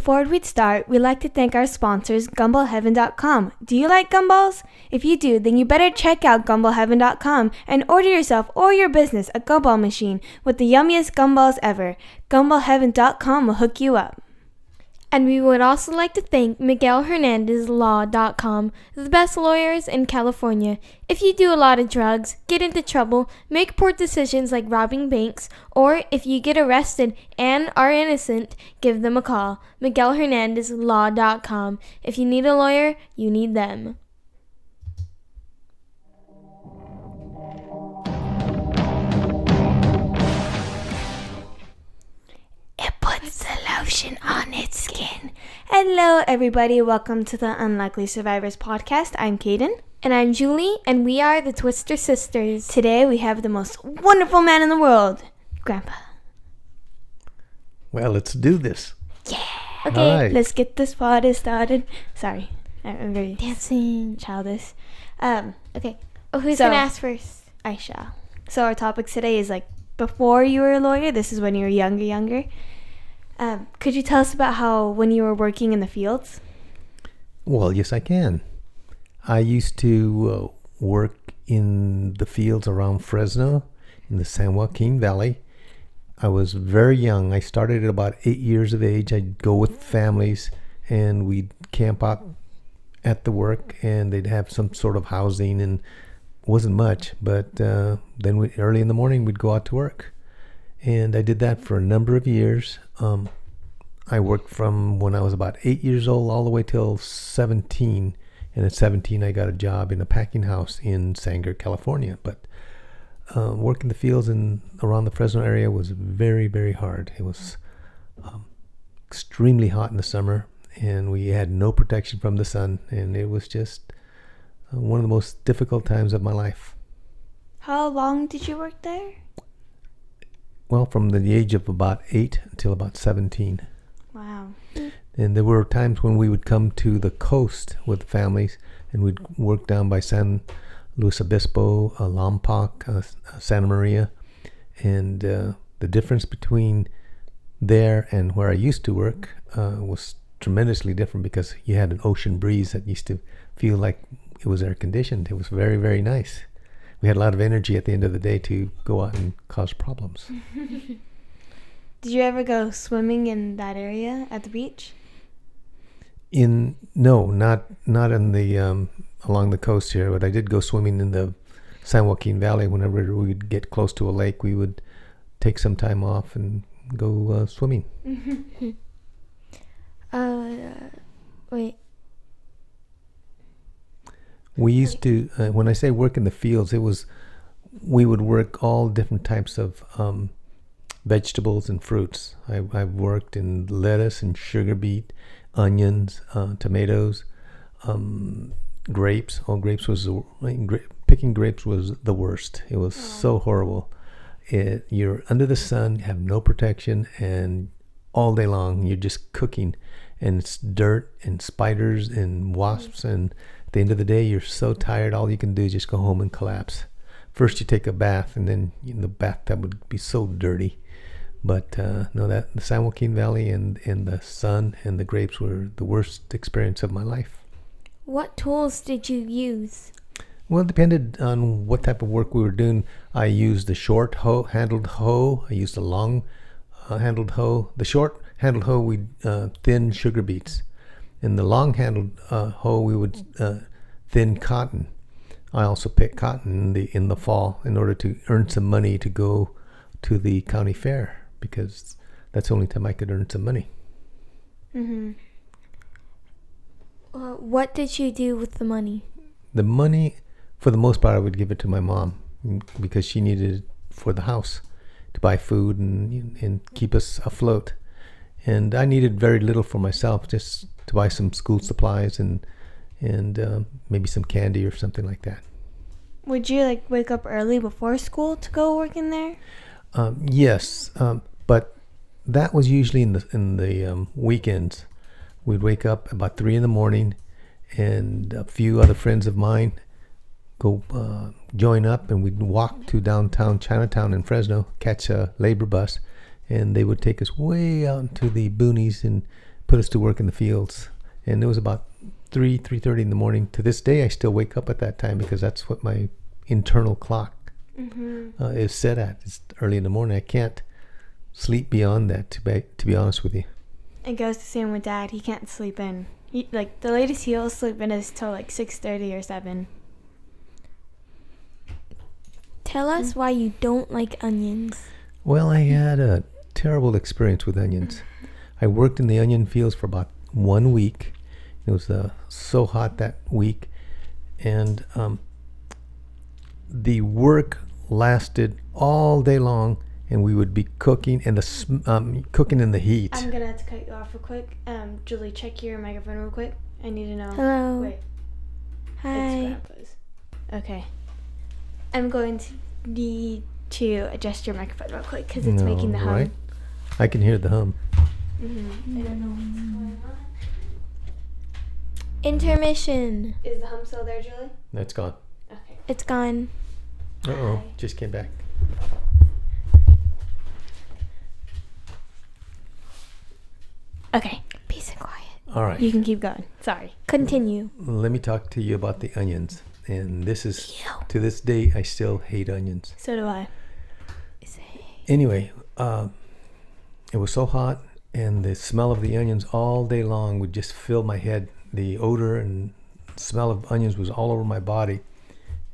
Before we start, we'd like to thank our sponsors, gumballheaven.com. Do you like gumballs? If you do, then you better check out gumballheaven.com and order yourself or your business a gumball machine with the yummiest gumballs ever. Gumballheaven.com will hook you up. And we would also like to thank MiguelHernandezLaw.com, the best lawyers in California. If you do a lot of drugs, get into trouble, make poor decisions like robbing banks, or if you get arrested and are innocent, give them a call. MiguelHernandezLaw.com. If you need a lawyer, you need them. It puts the lotion on its skin. Hello, everybody. Welcome to the Unlikely Survivors podcast. I'm Caden. And I'm Julie, and we are the Twister Sisters. Today, we have the most wonderful man in the world, Grandpa. Well, let's do this. Yeah. Okay, right. Let's get this party started. Sorry, I'm very dancing, childish. Okay. Oh, who's going to ask first? I shall. So our topic today is like before you were a lawyer. This is when you were younger. Could you tell us about how when you were working in the fields? Well, yes, I can. I used to work in the fields around Fresno in the San Joaquin Valley. I was very young. I started at about 8 years of age. I'd go with families and we'd camp out at the work and they'd have some sort of housing and wasn't much. But then early in the morning, we'd go out to work. And I did that for a number of years. I worked from when I was about 8 years old all the way till 17. And at 17, I got a job in a packing house in Sanger, California. But working the fields around the Fresno area was very, very hard. It was extremely hot in the summer, and we had no protection from the sun. And it was just one of the most difficult times of my life. How long did you work there? Well, from the age of about 8 until about 17. Wow. And there were times when we would come to the coast with families and we'd work down by San Luis Obispo, Lompoc, Santa Maria. And the difference between there and where I used to work was tremendously different because you had an ocean breeze that used to feel like it was air conditioned. It was very, very nice. We had a lot of energy at the end of the day to go out and cause problems. Did you ever go swimming in that area at the beach? No, not in the along the coast here, but I did go swimming in the San Joaquin Valley. Whenever we'd get close to a lake, we would take some time off and go swimming. Wait. We used to, when I say work in the fields, we would work all different types of vegetables and fruits. I've worked in lettuce and sugar beet, onions, tomatoes, grapes. Picking grapes was the worst. It was so horrible. You're under the sun, you have no protection, and all day long you're just cooking, and it's dirt and spiders and wasps, and at the end of the day you're so tired, all you can do is just go home and collapse. First you take a bath, and then the bathtub would be so dirty. But the San Joaquin Valley and the sun and the grapes were the worst experience of my life. What tools did you use? Well, it depended on what type of work we were doing. I used the short handled hoe. I used the long handled hoe. The short handled hoe, we'd thin sugar beets. In the long handled hoe, we would thin cotton. I also picked cotton in the fall in order to earn some money to go to the county fair, because that's the only time I could earn some money. Mm-hmm. What did you do with the money? The money, for the most part, I would give it to my mom because she needed it for the house to buy food and keep us afloat. And I needed very little for myself, just to buy some school supplies and maybe some candy or something like that. Would you wake up early before school to go work in there? Yes, but that was usually in the weekends. We'd wake up about 3 a.m, and a few other friends of mine go join up, and we'd walk to downtown Chinatown in Fresno, catch a labor bus, and they would take us way out into the boonies and put us to work in the fields. And it was about 3:30 in the morning. To this day, I still wake up at that time because that's what my internal clock is set at. It's early in the morning. I can't sleep beyond that, to be honest with you. It goes the same with Dad. He can't sleep in. Like, the latest he'll sleep in is till like 6:30 or 7. Tell us why you don't like onions. Well, I had a terrible experience with onions. I worked in the onion fields for about 1 week. It was so hot that week, and the work lasted all day long, and we would be cooking and cooking in the heat. I'm gonna have to cut you off real quick. Julie, check your microphone real quick. I need to know. Hello. Wait. Hi. It's Grandpa's. Okay. I'm going to need to adjust your microphone real quick because it's making the hum. Right? I can hear the hum. I don't know what's going on. Intermission. Is the hum still there, Julie? That's gone. Okay. It's gone. Uh-oh. Hi. Just came back. Okay. Peace and quiet. All right. You can keep going. Sorry. Continue. Let me talk to you about the onions. And this is, to this day, I still hate onions. So do I. Anyway, it was so hot, and the smell of the onions all day long would just fill my head. The odor and smell of onions was all over my body.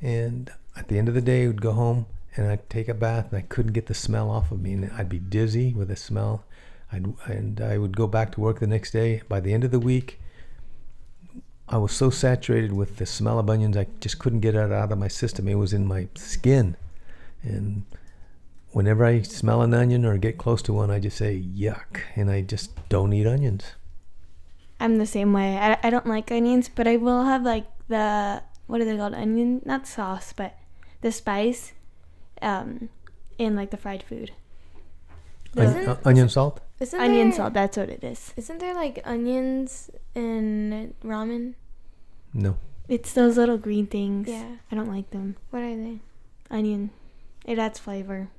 And at the end of the day, I would go home, and I'd take a bath, and I couldn't get the smell off of me. And I'd be dizzy with the smell. And I would go back to work the next day. By the end of the week, I was so saturated with the smell of onions, I just couldn't get it out of my system. It was in my skin. And whenever I smell an onion or get close to one, I just say, yuck. And I just don't eat onions. I'm the same way. I don't like onions, but I will have like the, what are they called? Onion, not sauce, but the spice in like the fried food. Onion salt? Onion salt, that's what it is. Isn't there like onions in ramen? No. It's those little green things. Yeah. I don't like them. What are they? Onion. It adds flavor.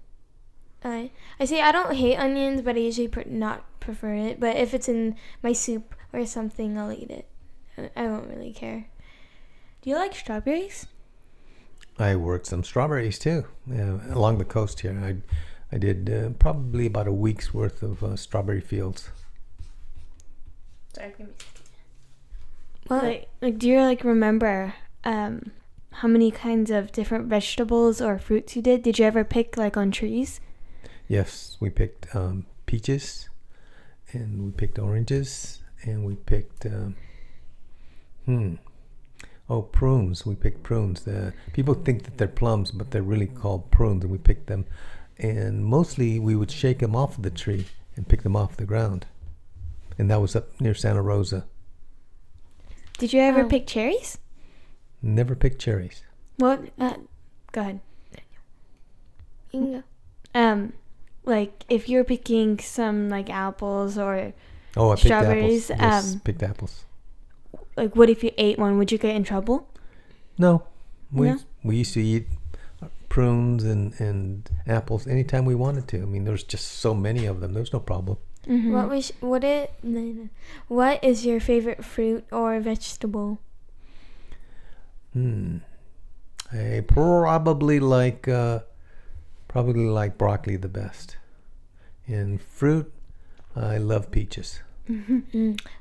I see. I don't hate onions, but I usually not prefer it. But if it's in my soup or something, I'll eat it. I won't really care. Do you like strawberries? I worked some strawberries too, along the coast here. I did probably about a week's worth of strawberry fields. Sorry, give me a second. What? Like, do you like remember how many kinds of different vegetables or fruits you did? Did you ever pick like on trees? Yes, we picked peaches, and we picked oranges, and we picked prunes. We picked prunes. People think that they're plums, but they're really called prunes, and we picked them. And mostly we would shake them off the tree and pick them off the ground. And that was up near Santa Rosa. Did you ever pick cherries? Never picked cherries. What? Go ahead. You can go. Like if you're picking some like apples or I picked strawberries, apples. Yes, picked apples. Like what if you ate one? Would you get in trouble? No. We No? used to eat prunes and apples anytime we wanted to. I mean, there's just so many of them. There's no problem. Mm-hmm. What is your favorite fruit or vegetable? I probably like broccoli the best. And fruit, I love peaches.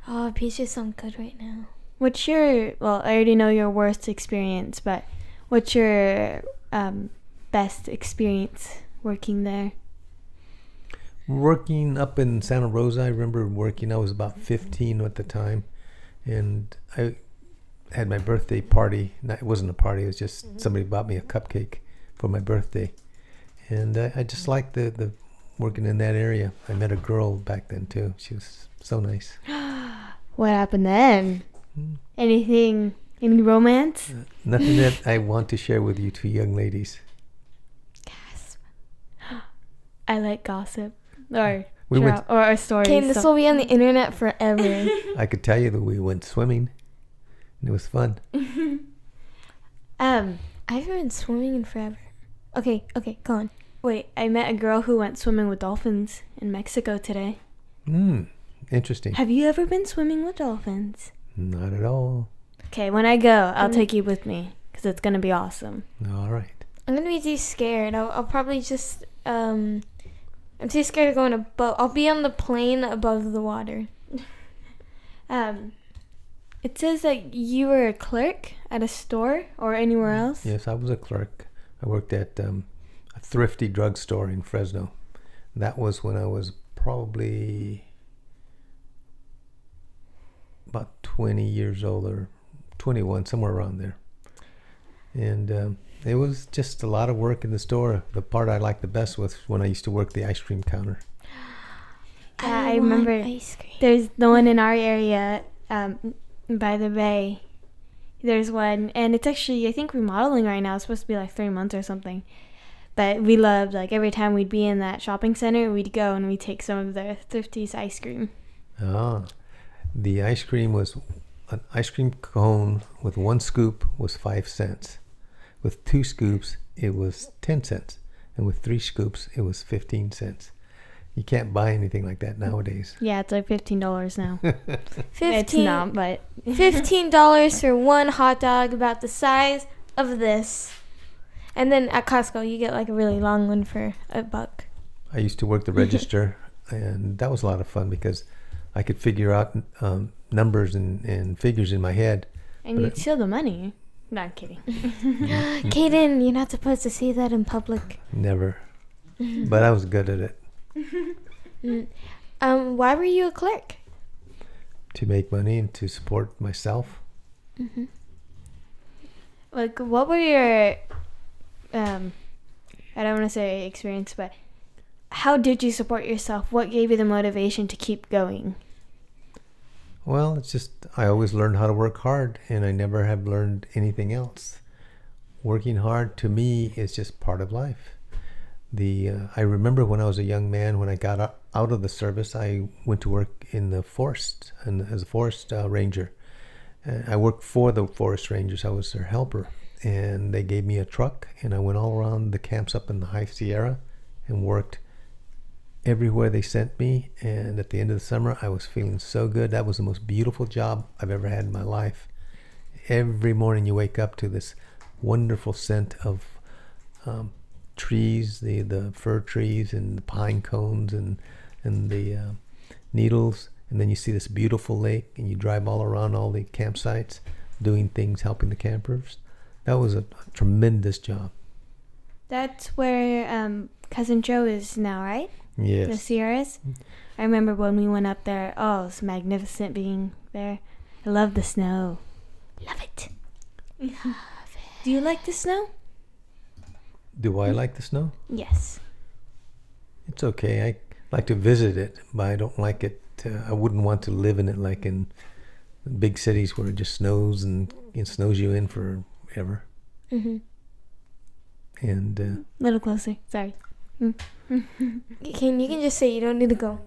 Oh, peaches sound good right now. What's your, well, I already know your worst experience, but what's your best experience working there? Working up in Santa Rosa, I remember working, I was about 15 at the time, and I had my birthday party. It wasn't a party, it was just somebody bought me a cupcake for my birthday. And I just liked the working in that area. I met a girl back then too. She was so nice. What happened then? Any romance? Nothing that I want to share with you two young ladies. Gasp. I like gossip. Or stories. Okay, this will be on the internet forever. I could tell you that we went swimming. And it was fun. I haven't been swimming in forever. Okay, go on. Wait, I met a girl who went swimming with dolphins in Mexico today. Interesting. Have you ever been swimming with dolphins? Not at all. Okay, when I go, I'll take you with me because it's gonna be awesome. All right. I'm gonna be too scared. I'll probably just I'm too scared to go in a boat. I'll be on the plane above the water. It says that you were a clerk at a store or anywhere else. Yes, I was a clerk. I worked at a thrifty drugstore in Fresno. That was when I was probably about 20 years old or 21, somewhere around there. And it was just a lot of work in the store. The part I liked the best was when I used to work the ice cream counter. I remember ice cream. there's the one in our area by the bay. There's one, and it's actually, I think, remodeling right now. It's supposed to be like 3 months or something. But we loved, like, every time we'd be in that shopping center, we'd go and we'd take some of the Thrifty's ice cream. Ah, the ice cream was an ice cream cone with 1 scoop was 5 cents. With 2 scoops, it was 10 cents. And with 3 scoops, it was 15 cents. You can't buy anything like that nowadays. Yeah, it's like $15 now. It's 15 not, but $15 for one hot dog about the size of this. And then at Costco, you get like a really long one for $1. I used to work the register, and that was a lot of fun because I could figure out numbers and figures in my head. and you'd steal the money. No, I'm kidding. Caden, you're not supposed to say that in public. Never. But I was good at it. Why were you a clerk? To make money and to support myself. Like, what were your, I don't want to say experience, but how did you support yourself? What gave you the motivation to keep going? Well, it's just I always learned how to work hard, and I never have learned anything else. Working hard to me is just part of life. I remember when I was a young man, when I got out of the service, I went to work in the forest and as a forest ranger. I worked for the forest rangers. I was their helper, and they gave me a truck, and I went all around the camps up in the High Sierra and worked everywhere they sent me. And at the end of the summer, I was feeling so good. That was the most beautiful job I've ever had in my life. Every morning you wake up to this wonderful scent of trees, the fir trees and the pine cones and the needles, and then you see this beautiful lake, and you drive all around all the campsites doing things, helping the campers. That was a tremendous job. That's where Cousin Joe is now, right? Yes. The Sierras. I remember when we went up there. Oh, it's magnificent being there. I love the snow. Love it. Do you like the snow? Do I like the snow? Yes. It's okay. I like to visit it, but I don't like it. I wouldn't want to live in it like in big cities where it just snows and it snows you in forever. Mm-hmm. And A little closer. Sorry. You can just say you don't need to go.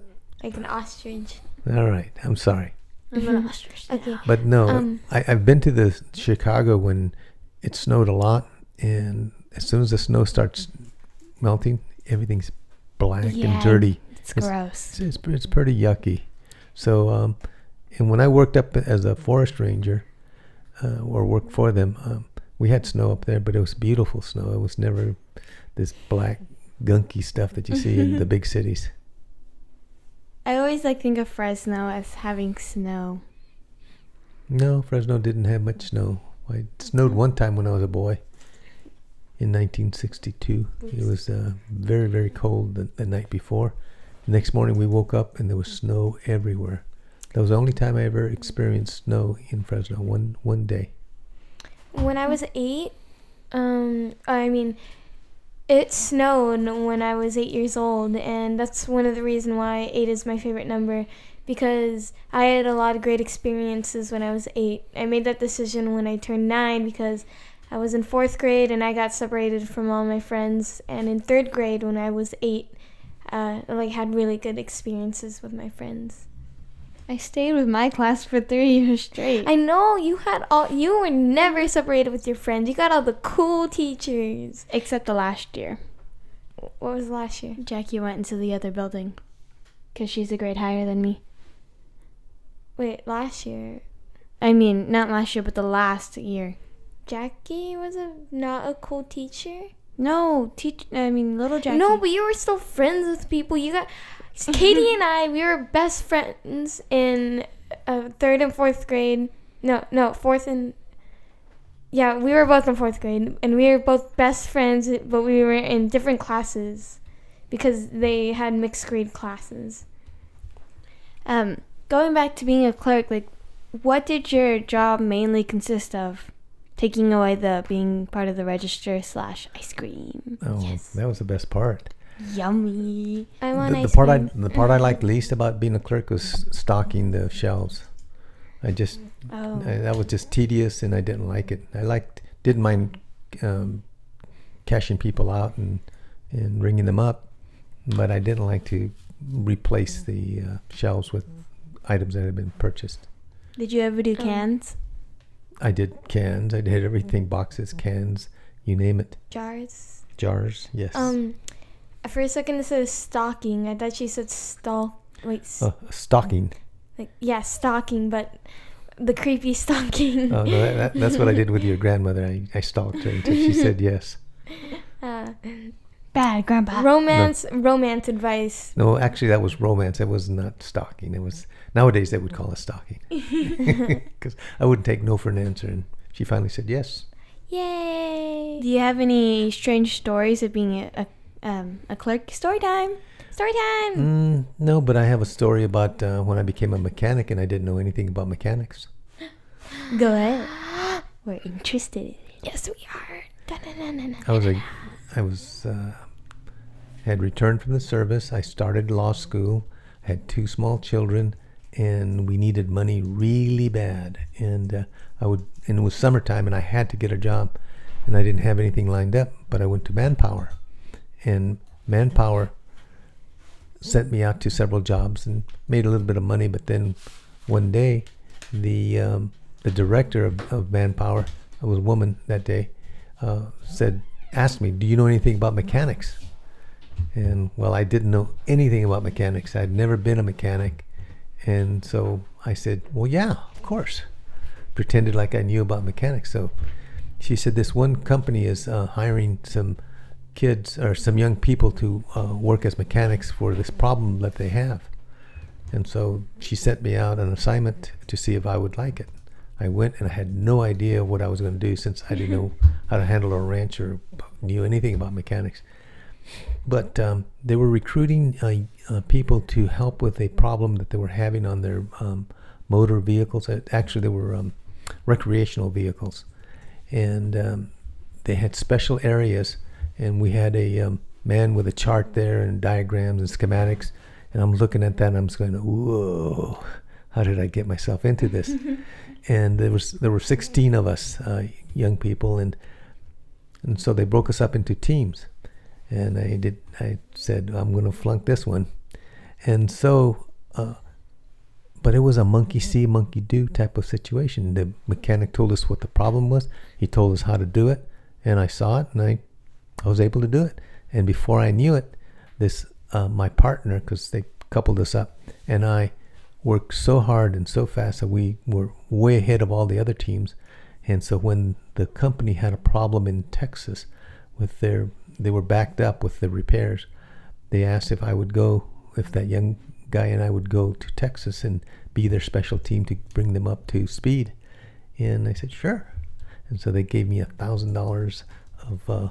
Like an ostrich. all right, I'm sorry. I'm an ostrich. Okay. But no, I've been to the Chicago when it snowed a lot, and as soon as the snow starts melting, everything's black and dirty. It's gross. It's pretty yucky. So, and when I worked up as a forest ranger, or worked for them, we had snow up there, but it was beautiful snow. It was never this black, gunky stuff that you see in the big cities. I always think of Fresno as having snow. No, Fresno didn't have much snow. It snowed one time when I was a boy in 1962. It was very, very cold the night before. The next morning we woke up and there was snow everywhere. That was the only time I ever experienced snow in Fresno, one day. When I was 8, it snowed when I was 8 years old, and that's one of the reasons why 8 is my favorite number, because I had a lot of great experiences when I was 8. I made that decision when I turned 9 because I was in 4th grade and I got separated from all my friends, and in 3rd grade when I was 8, I had really good experiences with my friends. I stayed with my class for 3 years straight. I know you were never separated with your friends. You got all the cool teachers. Except the last year. What was last year? Jackie went into the other building because she's a grade higher than me. Wait, last year. I mean, not last year, but the last year. Jackie was not a cool teacher? No, little Jackie. No, but you were still friends with people. Katie and I, we were best friends in 3rd and 4th grade. No, 4th and... Yeah, we were both in 4th grade. And we were both best friends, but we were in different classes. Because they had mixed grade classes. Going back to being a clerk, like, what did your job mainly consist of? Taking away the being part of the register / ice cream. Oh, Yes. that was the best part. Yummy. I want The ice part cream. the part I liked least about being a clerk was stocking the shelves. That was just tedious, and I didn't like it. Didn't mind cashing people out and ringing them up, but I didn't like to replace the shelves with items that had been purchased. Did you ever do cans? I did cans. I did everything: boxes, cans, you name it. Jars. Jars, yes. For a second it said stocking. I thought she said Stocking. Stocking, but the creepy stocking. Oh, no, that's what I did with your grandmother. I stalked her until she said yes. Bad, Grandpa. Romance advice. No, actually, that was romance. It was not stalking. It was nowadays they would call it stalking, because I wouldn't take no for an answer, and she finally said yes. Yay! Do you have any strange stories of being a clerk? Story time. Story time. No, but I have a story about when I became a mechanic and I didn't know anything about mechanics. Go ahead. We're interested. Yes, we are. Had returned from the service. I started law school. Had 2 small children, and we needed money really bad. And it was summertime, and I had to get a job, and I didn't have anything lined up. But I went to Manpower, and Manpower sent me out to several jobs and made a little bit of money. But then one day, the director of Manpower, I was a woman that day, asked me, "Do you know anything about mechanics?" And well, I didn't know anything about mechanics. I'd never been a mechanic. And so I said, "Well, yeah, of course." Pretended like I knew about mechanics. So she said, "This one company is hiring some kids or some young people to work as mechanics for this problem that they have." And so she sent me out on an assignment to see if I would like it. I went, and I had no idea what I was going to do, since I didn't know how to handle a wrench or knew anything about mechanics. But they were recruiting people to help with a problem that they were having on their motor vehicles. Actually, they were recreational vehicles. And they had special areas, and we had a man with a chart there and diagrams and schematics. And I'm looking at that, and I'm just going, whoa, how did I get myself into this? And there were 16 of us, young people, and so they broke us up into teams. And I said, I'm going to flunk this one. And so, but it was a monkey see, monkey do type of situation. The mechanic told us what the problem was. He told us how to do it. And I saw it, and I was able to do it. And before I knew it, my partner, because they coupled us up, and I worked so hard and so fast that we were way ahead of all the other teams. And so when the company had a problem in Texas with they were backed up with the repairs, they asked if that young guy and I would go to Texas and be their special team to bring them up to speed. And I said, sure. And so they gave me $1,000 of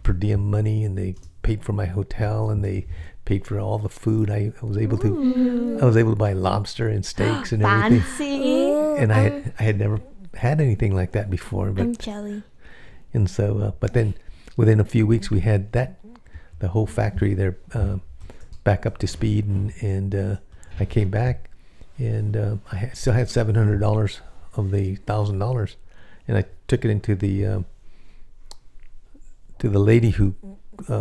per diem money, and they paid for my hotel, and they paid for all the food. I was able to buy lobster and steaks and everything. Fancy. And I had never had anything like that before. But, I'm jelly. And so, but then within a few weeks, we had the whole factory there back up to speed, and I came back, and I still had $700 of the $1,000, and I took it into the to the lady who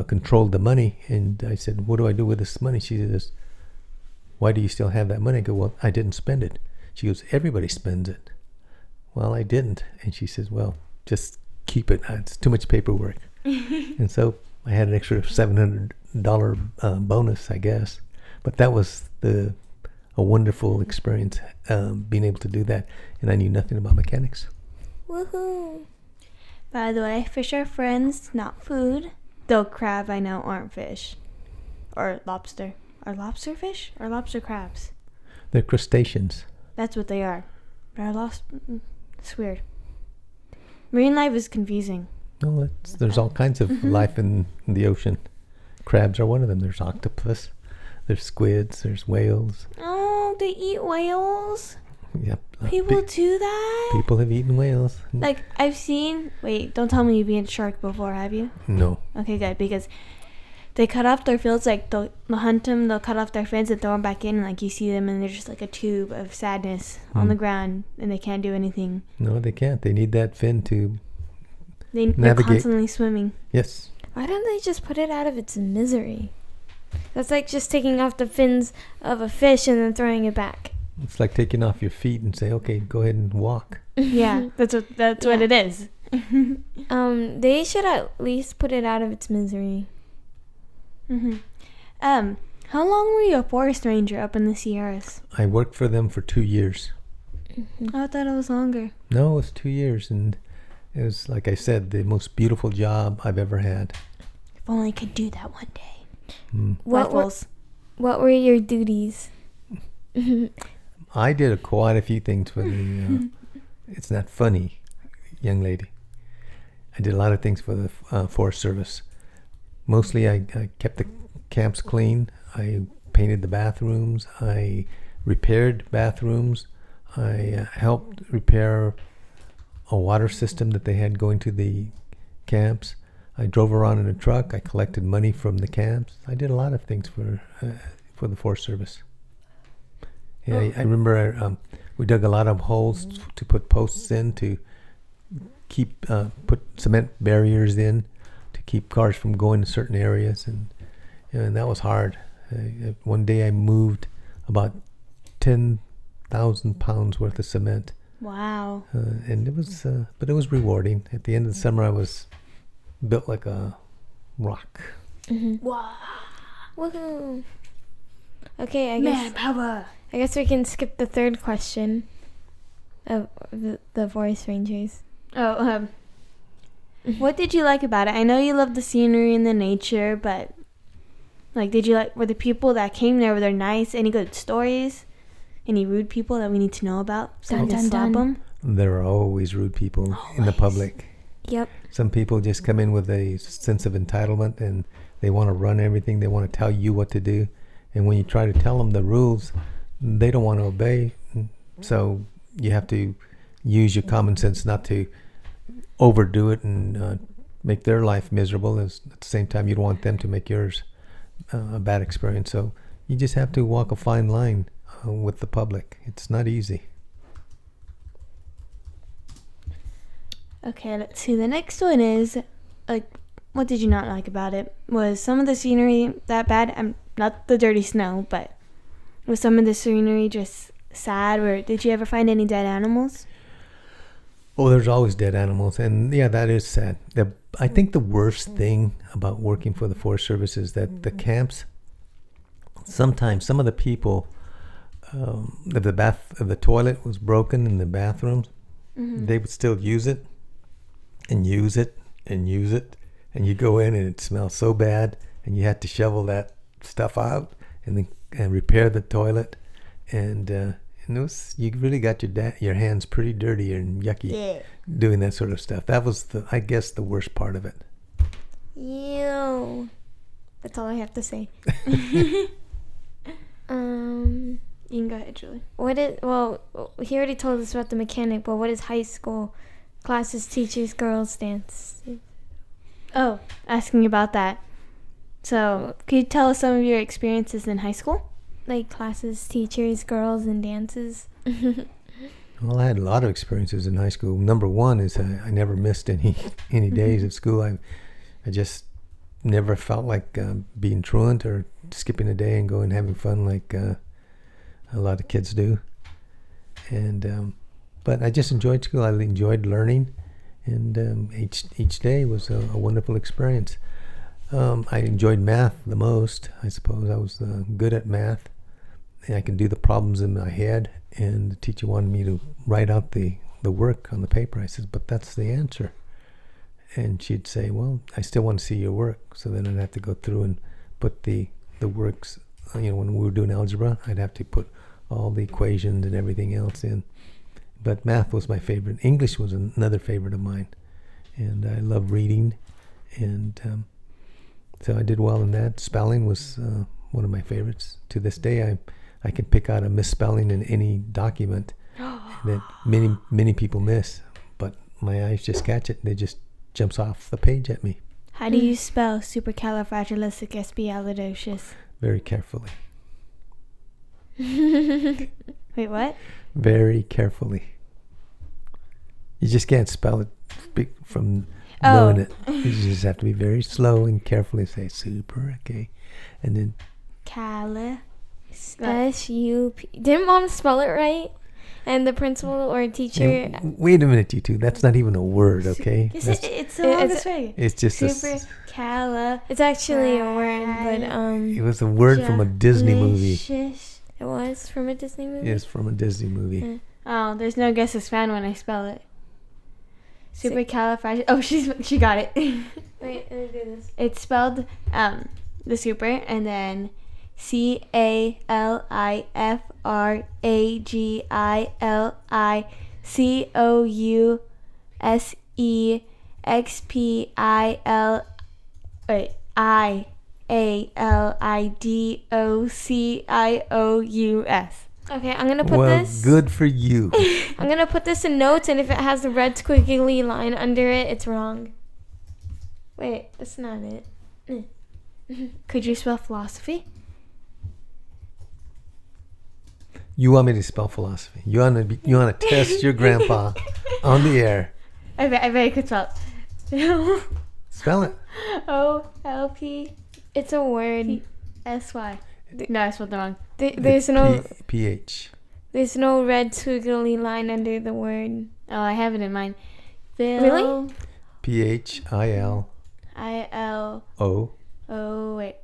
controlled the money, and I said, "What do I do with this money?" She says, "Why do you still have that money?" I go, "Well, I didn't spend it." She goes, "Everybody spends it." Well, I didn't. And she says, "Well, just keep it. It's too much paperwork." And so I had an extra $700 bonus, I guess. But that was a wonderful experience being able to do that. And I knew nothing about mechanics. Woohoo! By the way, fish are friends, not food. Though crab, I know, aren't fish. Or lobster. Are lobster fish or lobster crabs? They're crustaceans. That's what they are. But it's weird. Marine life is confusing. Well, there's all kinds of life in the ocean. Crabs are one of them. There's octopus, there's squids, there's whales. Oh, they eat whales? Yep. People do that? People have eaten whales. Like, I've seen... Wait, don't tell me you've eaten shark before, have you? No. Okay, good, because they cut off their fins, like, they'll hunt them, they'll cut off their fins and throw them back in, and, like, you see them, and they're just like a tube of sadness on the ground, and they can't do anything. No, they can't. They need that fin to They're navigate. constantly swimming. Yes. Why don't they just put it out of its misery? That's like just taking off the fins of a fish and then throwing it back. It's like taking off your feet and say, okay, go ahead and walk. Yeah, that's what it is. They should at least put it out of its misery. How long were you a forest ranger up in the Sierras? I worked for them for 2 years. Oh, I thought it was longer. No, it was 2 years, and it was, like I said, the most beautiful job I've ever had. If only I could do that one day. What were your duties? I did quite a few things for the... it's not funny, young lady. I did a lot of things for the Forest Service. Mostly I kept the camps clean. I painted the bathrooms. I repaired bathrooms. I helped repair a water system that they had going to the camps. I drove around in a truck. I collected money from the camps. I did a lot of things for the Forest Service. Yeah, I remember we dug a lot of holes to put posts in to keep put cement barriers in to keep cars from going to certain areas, and that was hard. One day I moved about 10,000 pounds worth of cement. Wow. And it was, but it was rewarding. At the end of the summer, I was built like a rock. Wow. Woohoo! Okay, Man power. I guess we can skip the third question of the Forest Rangers. Oh, what did you like about it? I know you loved the scenery and the nature, but like, were the people that came there, were they nice? Any good stories? Any rude people that we need to know about? So we can slap them? There are always rude people in the public. Yep. Some people just come in with a sense of entitlement and they want to run everything. They want to tell you what to do. And when you try to tell them the rules, they don't want to obey. So you have to use your common sense not to overdo it and make their life miserable. At the same time, you don't want them to make yours a bad experience. So you just have to walk a fine line with the public. It's not easy. Okay, let's see. The next one is, like, what did you not like about it? Was some of the scenery that bad? Not the dirty snow, but was some of the scenery just sad? Or did you ever find any dead animals? Oh, there's always dead animals. And yeah, that is sad. I think the worst thing about working for the Forest Service is that the camps, sometimes some of the people, if the toilet was broken in the bathrooms, they would still use it and use it and use it. And you go in and it smells so bad and you had to shovel that stuff out and repair the toilet. And you really got your hands pretty dirty and yucky doing that sort of stuff. That was, I guess, the worst part of it. Ew. That's all I have to say. You can go ahead, Julie. He already told us about the mechanic, but what is high school classes, teachers, girls dance? Oh, asking about that. So, could you tell us some of your experiences in high school? Like classes, teachers, girls, and dances. Well, I had a lot of experiences in high school. Number one is I never missed any days of school. I just never felt like being truant or skipping a day and going and having fun like a lot of kids do. And but I just enjoyed school. I enjoyed learning, and each day was a wonderful experience. I enjoyed math the most, I suppose. I was good at math, I can do the problems in my head, and the teacher wanted me to write out the work on the paper. I said, but that's the answer. And she'd say, well, I still want to see your work. So then I'd have to go through and put the works, when we were doing algebra, I'd have to put all the equations and everything else in. But math was my favorite. English was another favorite of mine. And I love reading. And so I did well in that. Spelling was one of my favorites. To this day, I can pick out a misspelling in any document that many people miss. But my eyes just catch it. They just jumps off the page at me. How do you spell supercalifragilisticexpialidocious? Very carefully. Wait, what? Very carefully. You just can't spell it from knowing it. You just have to be very slow and carefully say super, okay, and then S-U-P. Didn't Mom spell it right? And the principal or teacher... Wait a minute, you two. That's not even a word, okay? It's the longest way. It's just It's actually a word, but... It was a word from a Disney movie. It was from a Disney movie? It's from a Disney movie. Oh, there's no guesses found when I spell it. Supercalifragilistic... Oh, she got it. Wait, let me do this. It's spelled the super and then Califragilistic. Okay, I'm gonna put this. Good for you. I'm gonna put this in notes, and if it has the red squiggly line under it, it's wrong. Wait, that's not it. Could you spell philosophy? You want me to spell philosophy? You want to test your grandpa on the air? I bet I could spell it. Spell it. O-L-P. It's a word. S-Y. No, I spelled it wrong. There's no P-H. There's no red squiggly line under the word. Oh, I have it in mind. Really? P-H-I-L. I-L. O. Oh, wait.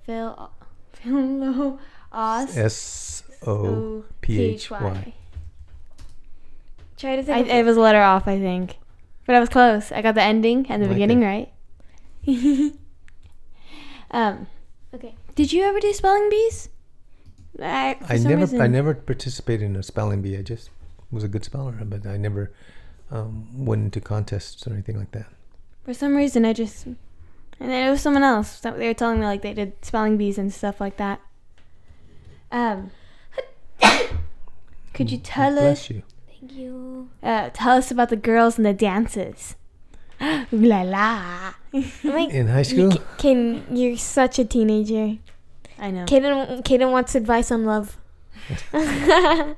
S-O-P-H-Y. Try to think. It was a letter off, I think. But I was close. I got the ending and the beginning right. Okay. Did you ever do spelling bees? I never participated in a spelling bee. I just was a good speller, but I never went into contests or anything like that. For some reason, and then it was someone else that they were telling me like they did spelling bees and stuff like that. Could you tell us? Bless you. Thank you. Tell us about the girls and the dances. Ooh la la. In high school? Caden, you're such a teenager. I know. Caden wants advice on love. No,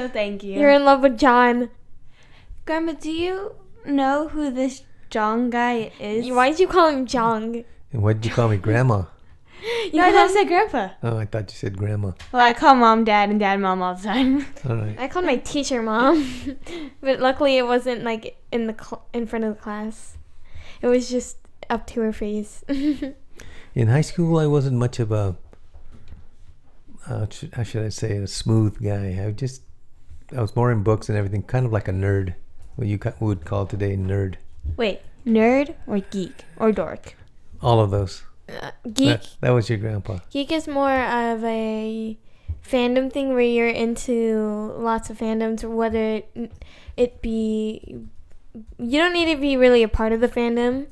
thank you. You're in love with John. Grandma, do you know who this Jong guy is? Why did you call him Jong? And what did you call me, Grandma? No, I thought I said Grandpa. Oh, I thought you said Grandma. Well, I call Mom Dad and Dad Mom all the time. All right. I called my teacher Mom, but luckily it wasn't like in front of the class. It was just up to her face. In high school, I wasn't much of a, how should I say, a smooth guy. I was more in books and everything, kind of like a nerd. What you would call today nerd. Wait, nerd or geek or dork? All of those. Geek. That was your grandpa. Geek is more of a fandom thing where you're into lots of fandoms, or whether it be, you don't need to be really a part of the fandom,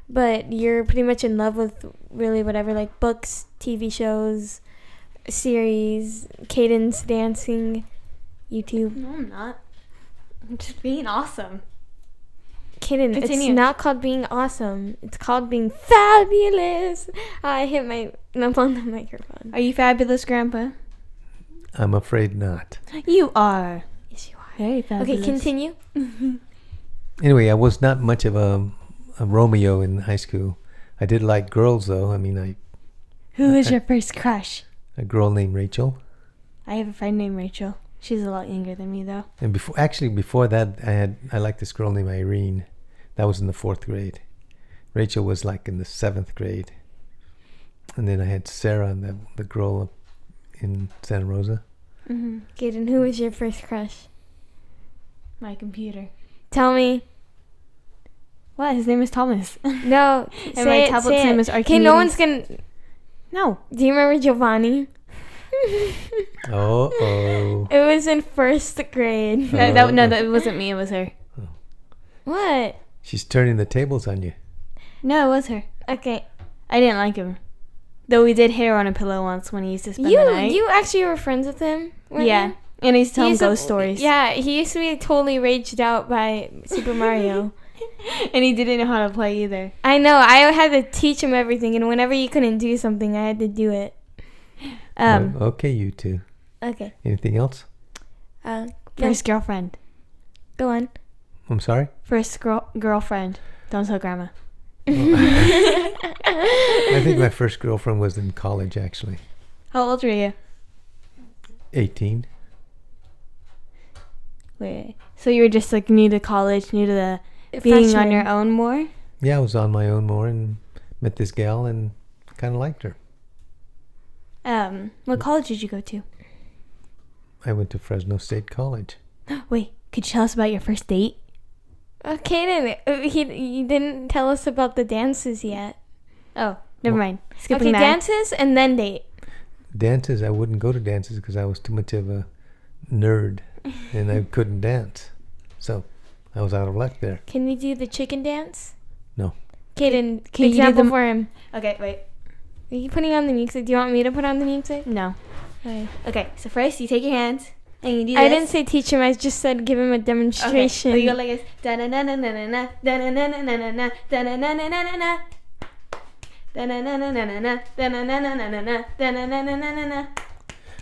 but you're pretty much in love with really whatever, like books, TV shows, series, Caden's dancing, YouTube. No, I'm not. I'm just being awesome. Caden, Continue. it's not called being awesome. It's called being fabulous. I hit my numb on the microphone. Are you fabulous, Grandpa? I'm afraid not. You are. Yes, you are. Very fabulous. Okay, continue. Anyway, I was not much of a Romeo in high school. I did like girls, though. I mean, Who was your first crush? a girl named Rachel. I have a friend named Rachel. She's a lot younger than me, though. And before that, I liked this girl named Irene. That was in the 4th grade. Rachel was like in the 7th grade. And then I had Sarah, and the girl in Santa Rosa. Mm-hmm. Caden, who was your first crush? My computer. Tell me. What? His name is Thomas. No. And my tablet's name is Okay, no one's gonna. No. Do you remember Giovanni? Oh. It was in first grade. That wasn't me. It was her. What? She's turning the tables on you. No, it was her. Okay. I didn't like him. Though we did hit her on a pillow once when he used to spend the night. You actually were friends with him? Yeah. You? And he used to tell He him used to- ghost stories. Yeah, he used to be totally raged out by Super Mario. And he didn't know how to play either. I know. I had to teach him everything, and whenever he couldn't do something, I had to do it. Okay, you two. Okay. Anything else? First girlfriend. Go on. I'm sorry? First girlfriend. Don't tell grandma. I think my first girlfriend was in college, actually. How old were you? 18. Wait. So you were just like new to college, new to the being on Freshman. your own more? Yeah, I was on my own more and met this gal and kind of liked her. What college did you go to? I went to Fresno State College. Wait, could you tell us about your first date? Okay, then. You didn't tell us about the dances yet. Oh, never mind. Okay, Skipping that. dances and then date. Dances, I wouldn't go to dances because I was too much of a nerd and I couldn't dance. So I was out of luck there. Can we do the chicken dance? No. Caden, Can you do example the- for him. Okay, wait. Are you putting on the music? Do you want me to put on the music? No. Okay. Okay, so first you take your hands and you do this. I didn't say teach him. I just said give him a demonstration. Okay, so you go like this. Da-na-na-na-na-na-na, da-na-na-na-na-na, da-na-na-na-na-na-na. Da-na-na-na-na-na-na, da-na-na-na-na-na-na, da-na-na-na-na-na-na.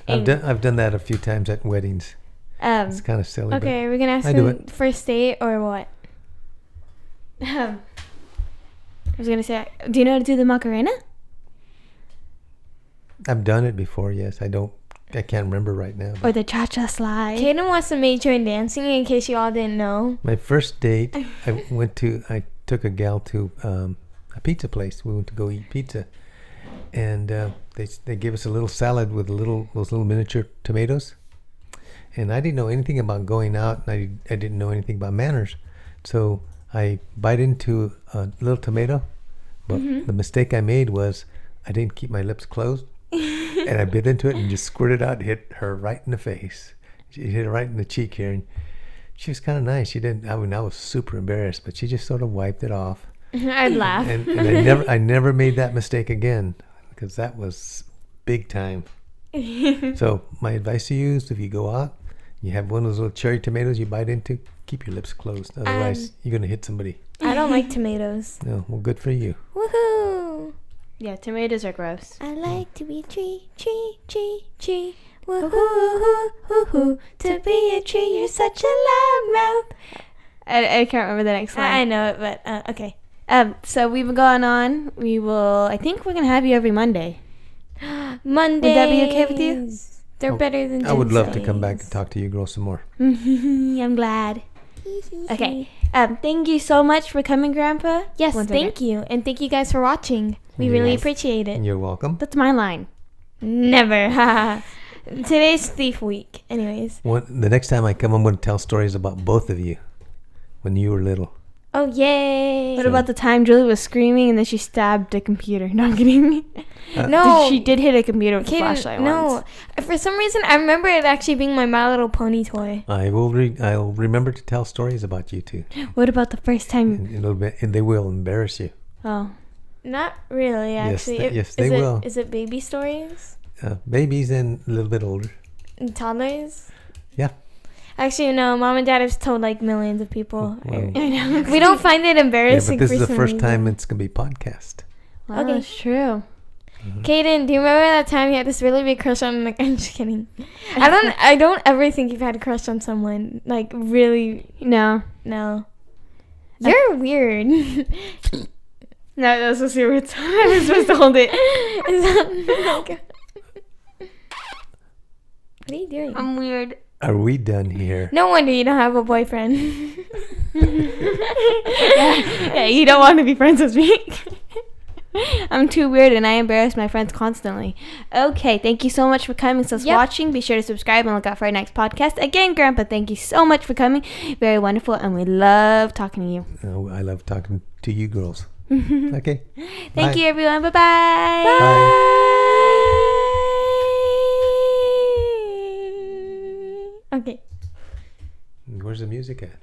I've done that a few times at weddings. It's kind of silly. Okay, are we gonna ask I do him it. first date or what? I was gonna say, do you know how to do the Macarena? But I've done it before, yes. I can't remember right now. Or But the cha-cha slide? Caden wants to major in dancing. In case you all didn't know. my first date, I took a gal to a pizza place. We went to go eat pizza. And they gave us a little salad with those little miniature tomatoes. And I didn't know anything about going out. And I didn't know anything about manners. So I bite into a little tomato. But the mistake I made was I didn't keep my lips closed. And I bit into it and just squirted out, hit her right in the face. She hit her right in the cheek here. And she was kind of nice. She didn't, I mean, I was super embarrassed, but she just sort of wiped it off. I'd laugh. And I never made that mistake again because that was big time. So my advice to you is if you go out, you have one of those little cherry tomatoes you bite into, keep your lips closed. Otherwise, you're going to hit somebody. I don't like tomatoes. No, well, good for you. Woohoo! Yeah, tomatoes are gross. I like to be tree. Woohoo, hoo. To be a tree, you're such a loud mouth. I can't remember the next line. I know it, but okay. So we've gone on. I think we're going to have you every Monday. Monday. Would that be okay with you? They're better than I would love to come back Tuesdays. and talk to you girls some more. I'm glad. Okay. Thank you so much for coming, Grandpa. Yes, One second. thank you. And thank you guys for watching. We really Yes. appreciate it. You're welcome. That's my line. Never. Today's Thief Week. Anyways. The next time I come, I'm going to tell stories about both of you when you were little. Oh, yay. What about the time Julie was screaming and then she stabbed a computer? No, I'm kidding. No. She did hit a computer with a Caden, flashlight no. once. For some reason, I remember it actually being my My Little Pony toy. I'll remember to tell stories about you two. What about the first time? And they will embarrass you. Oh. Not really, Yes, actually. yes, they will. Is it baby stories? Babies and a little bit older. And toddlers? Yeah. Actually, no. Mom and Dad have told like millions of people. Well, I know. We don't find it yeah, embarrassing. but this for is the some first reason. time it's going to be podcast. Wow, Okay. that's true. Caden, do you remember that time you had this really big crush on? Like, I'm just kidding. I don't ever think you've had a crush on someone. Like, really, No. no. You're weird. No, that was supposed to be a weird time. I was supposed to hold it. What are you doing? I'm weird. Are we done here? No wonder you don't have a boyfriend. Yeah, you don't want to be friends with me. I'm too weird and I embarrass my friends constantly. Okay, thank you so much for coming. So watching, be sure to subscribe and look out for our next podcast. Again, Grandpa, thank you so much for coming. Very wonderful, and we love talking to you. Oh, I love talking to you girls. Okay. Thank Bye. you, everyone. Bye-bye. Bye. Okay. Where's the music at?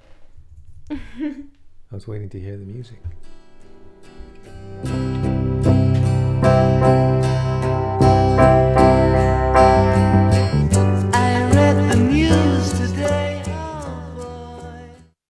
I was waiting to hear the music.